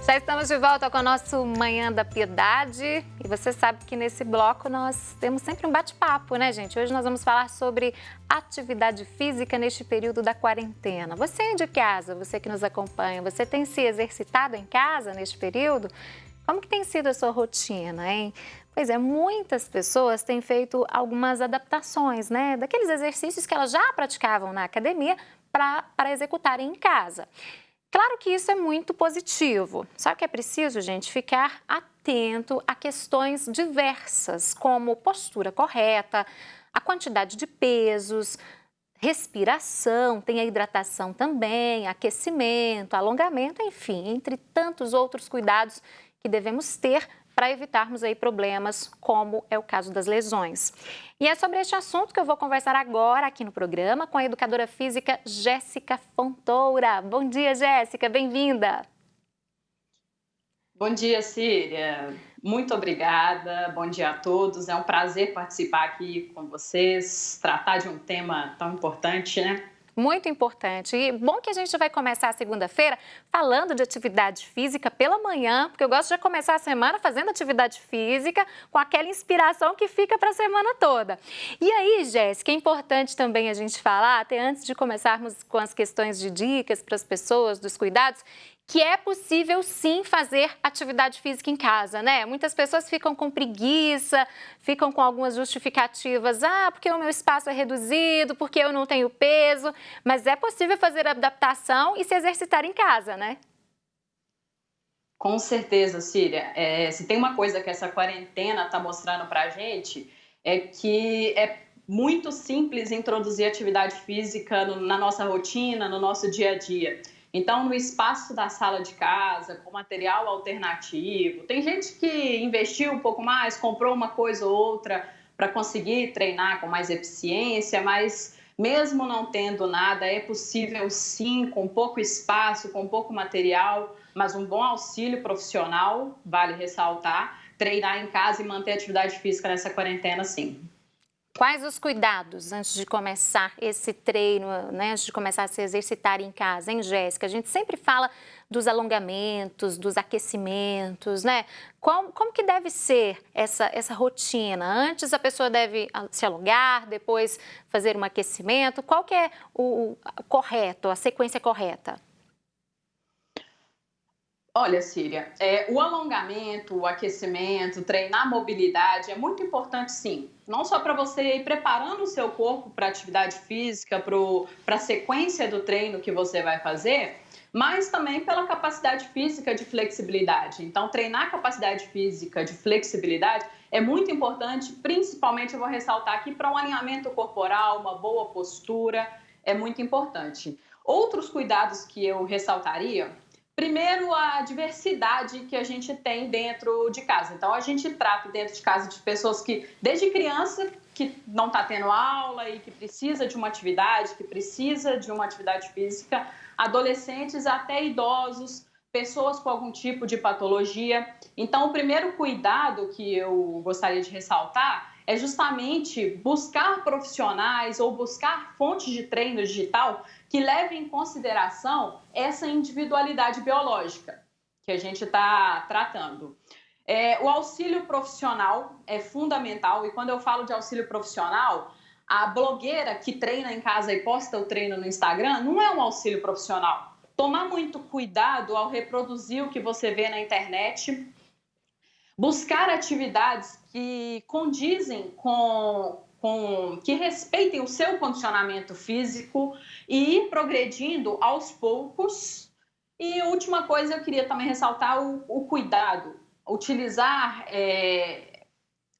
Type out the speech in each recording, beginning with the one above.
Já estamos de volta com o nosso Manhã da Piedade e você sabe que nesse bloco nós temos sempre um bate-papo, né, gente? Hoje nós vamos falar sobre atividade física neste período da quarentena. Você é de casa, você que nos acompanha, você tem se exercitado em casa neste período? Como que tem sido a sua rotina, hein? Pois é, muitas pessoas têm feito algumas adaptações, né? Daqueles exercícios que elas já praticavam na academia para executarem em casa. Claro que isso é muito positivo, só que é preciso, gente, ficar atento a questões diversas, como postura correta, a quantidade de pesos, respiração, tem a hidratação também, aquecimento, alongamento, enfim, entre tantos outros cuidados que devemos ter para evitarmos aí problemas, como é o caso das lesões. E é sobre este assunto que eu vou conversar agora aqui no programa com a educadora física Jéssica Fontoura. Bom dia, Jéssica, bem-vinda. Bom dia, Síria. Muito obrigada. Bom dia a todos. É um prazer participar aqui com vocês, tratar de um tema tão importante, né? Muito importante. E bom que a gente vai começar a segunda-feira falando de atividade física pela manhã, porque eu gosto de começar a semana fazendo atividade física com aquela inspiração que fica para a semana toda. E aí, Jéssica, é importante também a gente falar, até antes de começarmos com as questões de dicas para as pessoas, dos cuidados, que é possível sim fazer atividade física em casa, né? Muitas pessoas ficam com preguiça, ficam com algumas justificativas, porque o meu espaço é reduzido, porque eu não tenho peso, mas é possível fazer adaptação e se exercitar em casa, né? Com certeza, Síria. Se tem uma coisa que essa quarentena está mostrando para a gente, é que é muito simples introduzir atividade física na nossa rotina, no nosso dia a dia. Então, no espaço da sala de casa, com material alternativo, tem gente que investiu um pouco mais, comprou uma coisa ou outra para conseguir treinar com mais eficiência, mas mesmo não tendo nada, é possível sim, com pouco espaço, com pouco material, mas um bom auxílio profissional, vale ressaltar, treinar em casa e manter a atividade física nessa quarentena, sim. Quais os cuidados antes de começar esse treino, né? Antes de começar a se exercitar em casa, hein, Jéssica? A gente sempre fala dos alongamentos, dos aquecimentos, né? Como que deve ser essa rotina? Antes a pessoa deve se alongar, depois fazer um aquecimento. Qual que é o correto, a sequência correta? Olha, Síria, o alongamento, o aquecimento, treinar a mobilidade é muito importante, sim. Não só para você ir preparando o seu corpo para a atividade física, para a sequência do treino que você vai fazer, mas também pela capacidade física de flexibilidade. Então, treinar a capacidade física de flexibilidade é muito importante, principalmente eu vou ressaltar aqui para um alinhamento corporal, uma boa postura, é muito importante. Outros cuidados que eu ressaltaria. Primeiro, a diversidade que a gente tem dentro de casa. Então, a gente trata dentro de casa de pessoas que, desde criança, que não está tendo aula e que precisa de uma atividade, que precisa de uma atividade física, adolescentes até idosos, pessoas com algum tipo de patologia. Então, o primeiro cuidado que eu gostaria de ressaltar é justamente buscar profissionais ou buscar fontes de treino digital que levem em consideração essa individualidade biológica que a gente está tratando. O auxílio profissional é fundamental, e quando eu falo de auxílio profissional, a blogueira que treina em casa e posta o treino no Instagram não é um auxílio profissional. Tomar muito cuidado ao reproduzir o que você vê na internet, buscar atividades que condizem que respeitem o seu condicionamento físico e ir progredindo aos poucos. E a última coisa, eu queria também ressaltar o cuidado, utilizar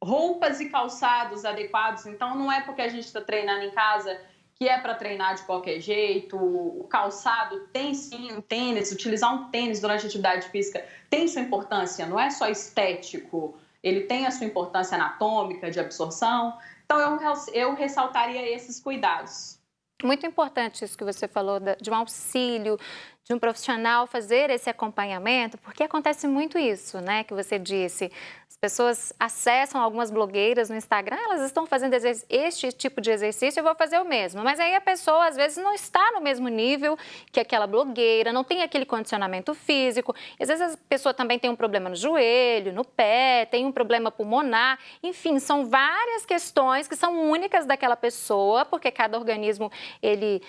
roupas e calçados adequados. Então, não é porque a gente está treinando em casa que é para treinar de qualquer jeito. O calçado tem sim um tênis, utilizar um tênis durante a atividade física tem sua importância, não é só estético, ele tem a sua importância anatômica, de absorção. Então, eu ressaltaria esses cuidados. Muito importante isso que você falou, de um auxílio, de um profissional fazer esse acompanhamento, porque acontece muito isso, né, que você disse. As pessoas acessam algumas blogueiras no Instagram, elas estão fazendo este tipo de exercício, eu vou fazer o mesmo. Mas aí a pessoa, às vezes, não está no mesmo nível que aquela blogueira, não tem aquele condicionamento físico. E, às vezes a pessoa também tem um problema no joelho, no pé, tem um problema pulmonar. Enfim, são várias questões que são únicas daquela pessoa, porque cada organismo, ele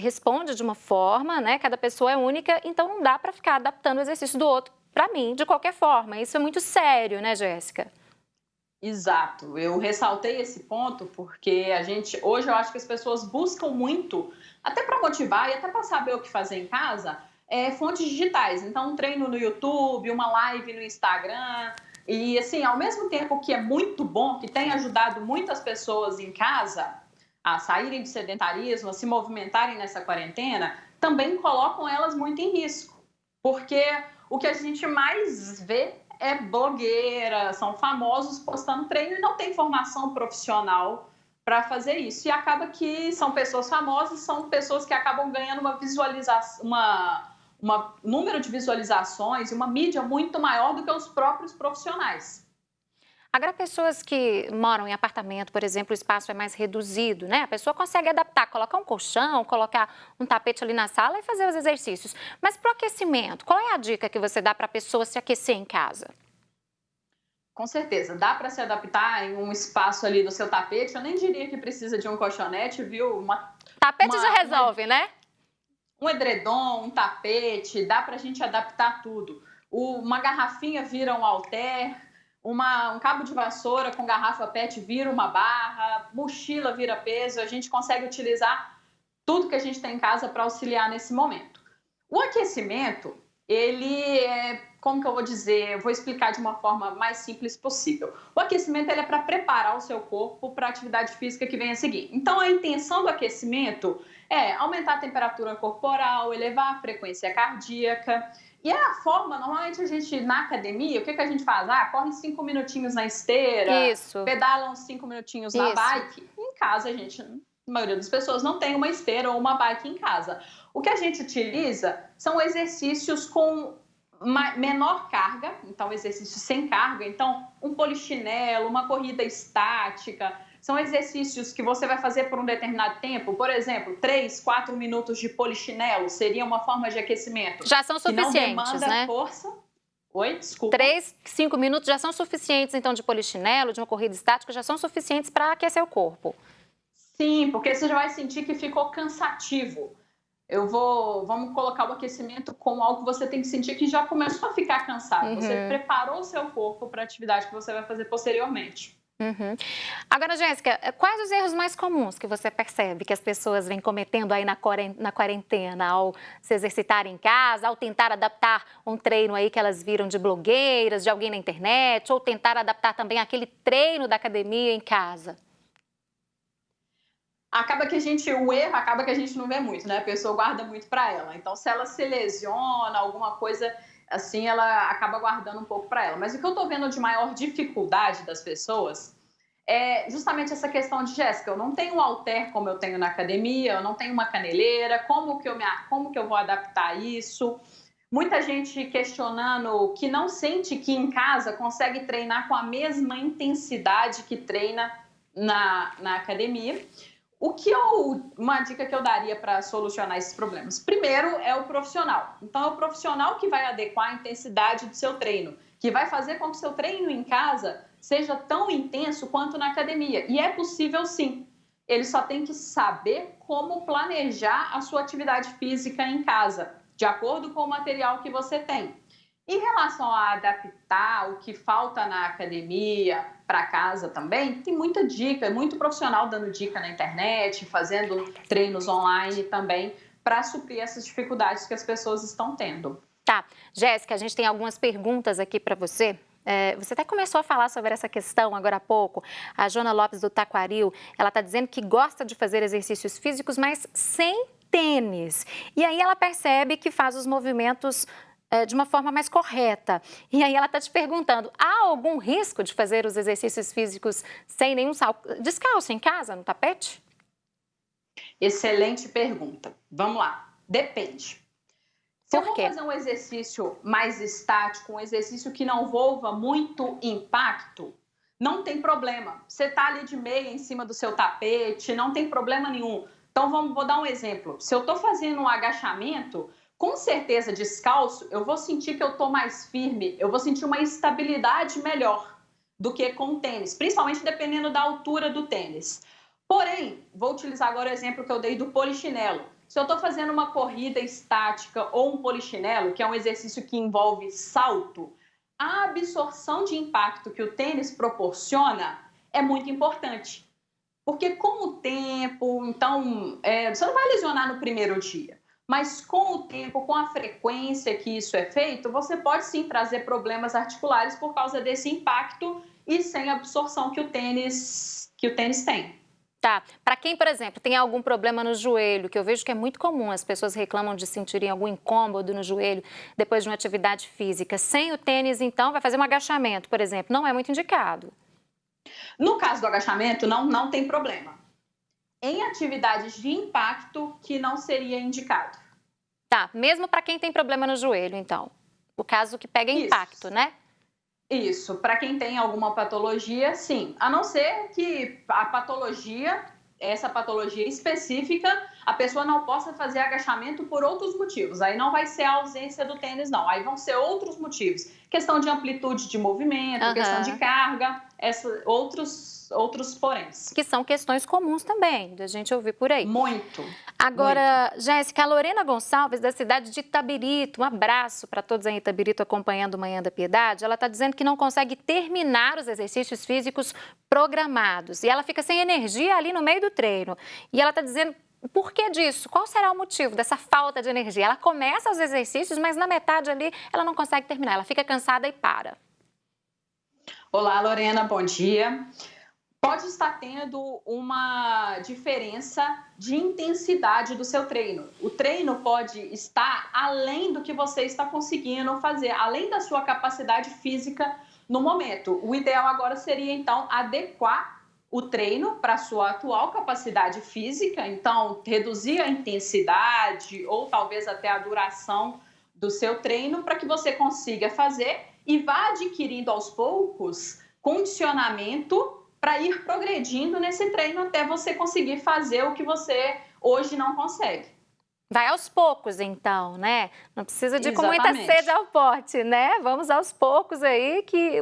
responde de uma forma, né? Cada pessoa é única, então não dá para ficar adaptando o exercício do outro para mim, de qualquer forma. Isso é muito sério, né, Jéssica? Exato. Eu ressaltei esse ponto porque hoje eu acho que as pessoas buscam muito, até para motivar e até para saber o que fazer em casa, fontes digitais. Então, um treino no YouTube, uma live no Instagram. E, assim, ao mesmo tempo que é muito bom, que tem ajudado muitas pessoas em casa a saírem do sedentarismo, a se movimentarem nessa quarentena, também colocam elas muito em risco. Porque o que a gente mais vê é blogueira, são famosos postando treino e não tem formação profissional para fazer isso. E acaba que são pessoas famosas, são pessoas que acabam ganhando uma visualização, um número de visualizações e uma mídia muito maior do que os próprios profissionais. Agora, pessoas que moram em apartamento, por exemplo, o espaço é mais reduzido, né? A pessoa consegue adaptar, colocar um colchão, colocar um tapete ali na sala e fazer os exercícios. Mas para o aquecimento, qual é a dica que você dá para a pessoa se aquecer em casa? Com certeza, dá para se adaptar em um espaço ali do seu tapete. Eu nem diria que precisa de um colchonete, viu? Tapete já resolve, né? Um edredom, um tapete, dá para a gente adaptar tudo. Uma garrafinha vira um halter, um cabo de vassoura com garrafa PET vira uma barra, mochila vira peso, a gente consegue utilizar tudo que a gente tem em casa para auxiliar nesse momento. O aquecimento, ele é, como que eu vou dizer, eu vou explicar de uma forma mais simples possível. O aquecimento ele é para preparar o seu corpo para a atividade física que vem a seguir. Então, a intenção do aquecimento é aumentar a temperatura corporal, elevar a frequência cardíaca. E é a forma, normalmente a gente, na academia, o que a gente faz? Corre 5 minutinhos na esteira, Isso. pedala uns 5 minutinhos na bike. Em casa, a maioria das pessoas não tem uma esteira ou uma bike em casa. O que a gente utiliza são exercícios com menor carga, então exercícios sem carga, então um polichinelo, uma corrida estática, são exercícios que você vai fazer por um determinado tempo, por exemplo, 3, 4 minutos de polichinelo seria uma forma de aquecimento. Já são suficientes, que não demanda né? Força. Oi, desculpa. 3, 5 minutos já são suficientes, então, de polichinelo, de uma corrida estática, já são suficientes para aquecer o corpo. Sim, porque você já vai sentir que ficou cansativo. Vamos colocar o aquecimento como algo que você tem que sentir que já começou a ficar cansado. Você preparou o seu corpo para a atividade que você vai fazer posteriormente. Agora, Jéssica, quais os erros mais comuns que você percebe que as pessoas vêm cometendo aí na quarentena ao se exercitar em casa, ao tentar adaptar um treino aí que elas viram de blogueiras, de alguém na internet, ou tentar adaptar também aquele treino da academia em casa? O erro acaba que a gente não vê muito, né? A pessoa guarda muito para ela. Então, se ela se lesiona, alguma coisa assim, ela acaba guardando um pouco para ela. Mas o que eu tô vendo de maior dificuldade das pessoas é justamente essa questão de, Jéssica, eu não tenho um halter como eu tenho na academia, eu não tenho uma caneleira, como que eu vou adaptar isso? Muita gente questionando que não sente que em casa consegue treinar com a mesma intensidade que treina na academia. Uma dica que eu daria para solucionar esses problemas? Primeiro é o profissional. Então, é o profissional que vai adequar a intensidade do seu treino, que vai fazer com que o seu treino em casa seja tão intenso quanto na academia. E é possível sim. Ele só tem que saber como planejar a sua atividade física em casa, de acordo com o material que você tem. Em relação a adaptar o que falta na academia para casa também, tem muita dica, muito profissional dando dica na internet, fazendo treinos online também, para suprir essas dificuldades que as pessoas estão tendo. Tá. Jéssica, a gente tem algumas perguntas aqui para você. Você até começou a falar sobre essa questão agora há pouco. A Joana Lopes do Taquaril, ela está dizendo que gosta de fazer exercícios físicos, mas sem tênis. E aí ela percebe que faz os movimentos de uma forma mais correta. E aí ela está te perguntando, há algum risco de fazer os exercícios físicos sem nenhum descalço em casa, no tapete? Excelente pergunta. Vamos lá. Depende. Se eu Por vou quê? fazer um exercício mais estático, um exercício que não envolva muito impacto, não tem problema. Você está ali de meia em cima do seu tapete, não tem problema nenhum. Então, vou dar um exemplo. Se eu estou fazendo um agachamento, com certeza descalço, eu vou sentir que eu estou mais firme, eu vou sentir uma estabilidade melhor do que com o tênis, principalmente dependendo da altura do tênis. Porém, vou utilizar agora o exemplo que eu dei do polichinelo. Se eu estou fazendo uma corrida estática ou um polichinelo, que é um exercício que envolve salto, a absorção de impacto que o tênis proporciona é muito importante. Porque com o tempo, então, você não vai lesionar no primeiro dia, mas com o tempo, com a frequência que isso é feito, você pode sim trazer problemas articulares por causa desse impacto e sem absorção que o tênis tem. Tá. Para quem, por exemplo, tem algum problema no joelho, que eu vejo que é muito comum, as pessoas reclamam de sentirem algum incômodo no joelho depois de uma atividade física. Sem o tênis, então, vai fazer um agachamento, por exemplo, não é muito indicado. No caso do agachamento, não tem problema. Em atividades de impacto, que não seria indicado. Tá, mesmo para quem tem problema no joelho, então. O caso que pega impacto, né? Isso, para quem tem alguma patologia, sim. A não ser que a patologia, essa patologia específica, a pessoa não possa fazer agachamento por outros motivos. Aí não vai ser a ausência do tênis, não. Aí vão ser outros motivos. Questão de amplitude de movimento, questão de carga, outros poréns. Que são questões comuns também, da gente ouvir por aí. Muito. Agora, Jéssica, a Lorena Gonçalves, da cidade de Itabirito, um abraço para todos aí em Itabirito acompanhando o Manhã da Piedade, ela está dizendo que não consegue terminar os exercícios físicos programados e ela fica sem energia ali no meio do treino. E ela está dizendo, por que disso? Qual será o motivo dessa falta de energia? Ela começa os exercícios, mas na metade ali ela não consegue terminar, ela fica cansada e para. Olá, Lorena, bom dia. Pode estar tendo uma diferença de intensidade do seu treino. O treino pode estar além do que você está conseguindo fazer, além da sua capacidade física no momento. O ideal agora seria, então, adequar o treino para a sua atual capacidade física, então, reduzir a intensidade ou talvez até a duração do seu treino para que você consiga fazer e vá adquirindo aos poucos condicionamento para ir progredindo nesse treino até você conseguir fazer o que você hoje não consegue. Vai aos poucos, então, né? Não precisa de ir com muita Exatamente. sede ao pote, né? Vamos aos poucos aí, que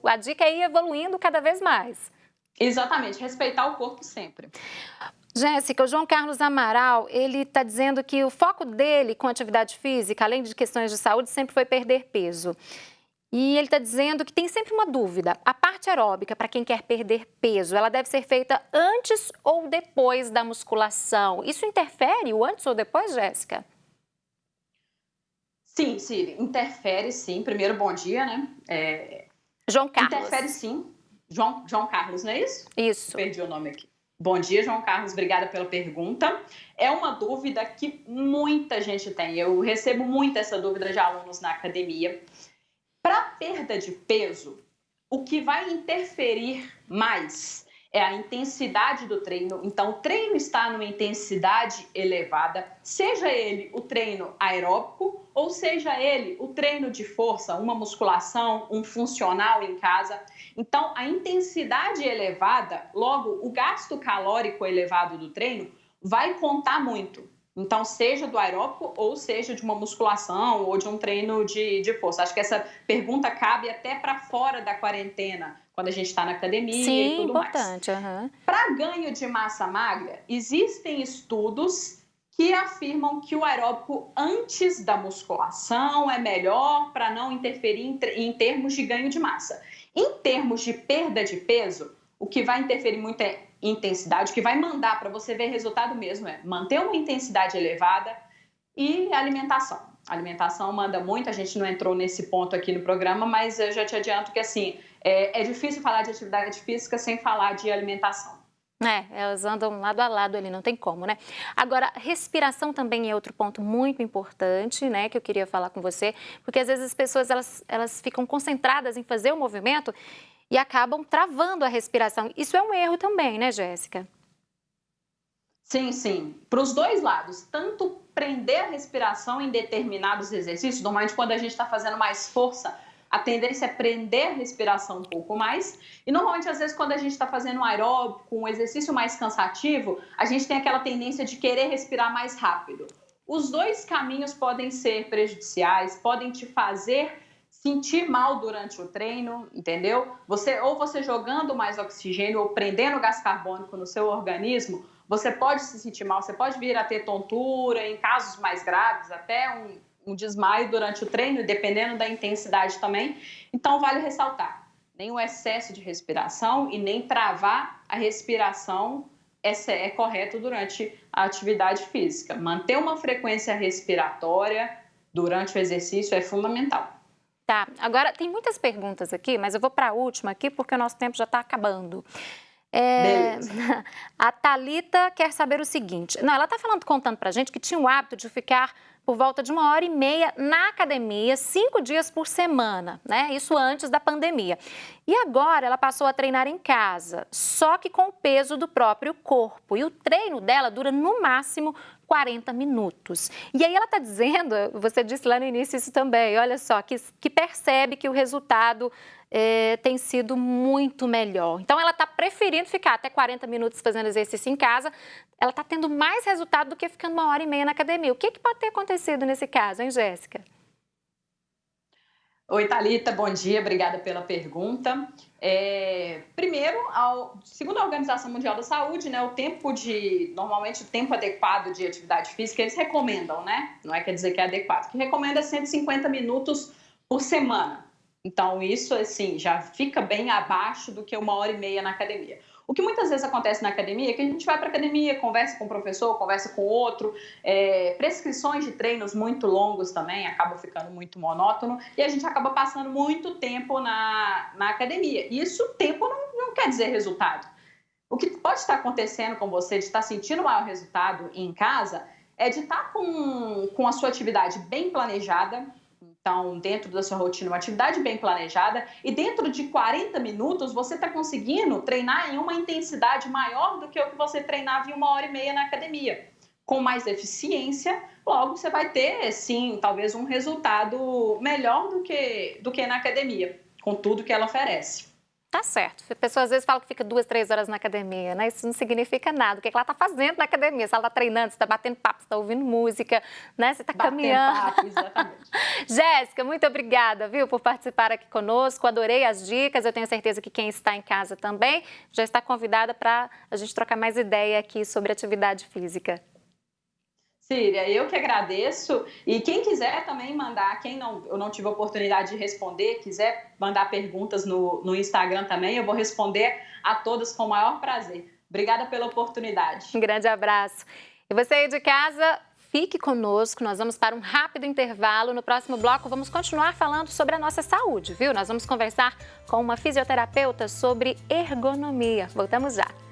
a dica é ir evoluindo cada vez mais. Exatamente, respeitar o corpo sempre. Jéssica, o João Carlos Amaral, ele está dizendo que o foco dele com atividade física, além de questões de saúde, sempre foi perder peso. E ele está dizendo que tem sempre uma dúvida. A parte aeróbica, para quem quer perder peso, ela deve ser feita antes ou depois da musculação? Isso interfere o antes ou depois, Jéssica? Sim, Ciri, interfere sim. Primeiro, bom dia, né? João Carlos. Interfere sim. João Carlos, não é isso? Isso. Perdi o nome aqui. Bom dia, João Carlos, obrigada pela pergunta. É uma dúvida que muita gente tem. Eu recebo muito essa dúvida de alunos na academia. Para perda de peso, o que vai interferir mais é a intensidade do treino. Então, o treino está numa intensidade elevada, seja ele o treino aeróbico ou seja ele o treino de força, uma musculação, um funcional em casa. Então, a intensidade elevada, logo, o gasto calórico elevado do treino vai contar muito. Então, seja do aeróbico ou seja de uma musculação ou de um treino de força. Acho que essa pergunta cabe até para fora da quarentena, quando a gente está na academia e tudo importante, mais. Uhum. Para ganho de massa magra, existem estudos que afirmam que o aeróbico antes da musculação é melhor para não interferir em termos de ganho de massa. Em termos de perda de peso, o que vai interferir muito é intensidade, o que vai mandar para você ver resultado mesmo é manter uma intensidade elevada e alimentação. A alimentação manda muito, a gente não entrou nesse ponto aqui no programa, mas eu já te adianto que assim, é difícil falar de atividade física sem falar de alimentação. Elas andam lado a lado ali, não tem como, né? Agora, respiração também é outro ponto muito importante, né, que eu queria falar com você, porque às vezes as pessoas, elas ficam concentradas em fazer o movimento e acabam travando a respiração. Isso é um erro também, né, Jéssica? Sim, sim. Para os dois lados, tanto prender a respiração em determinados exercícios. Normalmente, quando a gente está fazendo mais força, a tendência é prender a respiração um pouco mais. E normalmente, às vezes, quando a gente está fazendo um aeróbico, um exercício mais cansativo, a gente tem aquela tendência de querer respirar mais rápido. Os dois caminhos podem ser prejudiciais, podem te fazer sentir mal durante o treino, entendeu? Você jogando mais oxigênio ou prendendo gás carbônico no seu organismo, você pode se sentir mal, você pode vir a ter tontura, em casos mais graves, até um desmaio durante o treino, dependendo da intensidade também. Então, vale ressaltar, nem o excesso de respiração e nem travar a respiração é correto durante a atividade física. Manter uma frequência respiratória durante o exercício é fundamental. Tá, agora tem muitas perguntas aqui, mas eu vou para a última aqui porque o nosso tempo já está acabando. Beleza. A Thalita quer saber o seguinte, ela está contando para a gente que tinha o hábito de ficar por volta de 1h30 na academia, 5 dias por semana, né? Isso antes da pandemia. E agora ela passou a treinar em casa, só que com o peso do próprio corpo. E o treino dela dura no máximo 40 minutos. E aí ela está dizendo, você disse lá no início isso também, olha só, que percebe que o resultado tem sido muito melhor. Então ela está preferindo ficar até 40 minutos fazendo exercício em casa. Ela está tendo mais resultado do que ficando 1h30 na academia. O que pode ter acontecido nesse caso, hein, Jéssica? Oi, Thalita, bom dia, obrigada pela pergunta. Primeiro, segundo a Organização Mundial da Saúde, né, normalmente o tempo adequado de atividade física, eles recomendam, né? Não quer dizer que é adequado, que recomenda 150 minutos por semana. Então, isso, assim, já fica bem abaixo do que 1h30 na academia. O que muitas vezes acontece na academia é que a gente vai para a academia, conversa com o professor, conversa com o outro, prescrições de treinos muito longos também, acabam ficando muito monótono, e a gente acaba passando muito tempo na academia. E isso, tempo não quer dizer resultado. O que pode estar acontecendo com você, de estar sentindo maior resultado em casa, é de estar com a sua atividade bem planejada. Então, dentro da sua rotina, uma atividade bem planejada, e dentro de 40 minutos você está conseguindo treinar em uma intensidade maior do que o que você treinava em 1h30 na academia. Com mais eficiência, logo você vai ter, sim, talvez um resultado melhor do que na academia, com tudo que ela oferece. Tá certo. A pessoa às vezes fala que fica 2, 3 horas na academia, né? Isso não significa nada. O que ela tá fazendo na academia? Se ela tá treinando, se tá batendo papo, se tá ouvindo música, né? Se tá caminhando. Papo, exatamente. Jéssica, muito obrigada, viu, por participar aqui conosco. Adorei as dicas. Eu tenho certeza que quem está em casa também já está convidada para a gente trocar mais ideia aqui sobre atividade física. Síria, eu que agradeço, e quem quiser também mandar, eu não tive a oportunidade de responder, quiser mandar perguntas no Instagram também, eu vou responder a todas com o maior prazer. Obrigada pela oportunidade. Um grande abraço. E você aí de casa, fique conosco, nós vamos para um rápido intervalo. No próximo bloco vamos continuar falando sobre a nossa saúde, viu? Nós vamos conversar com uma fisioterapeuta sobre ergonomia. Voltamos já.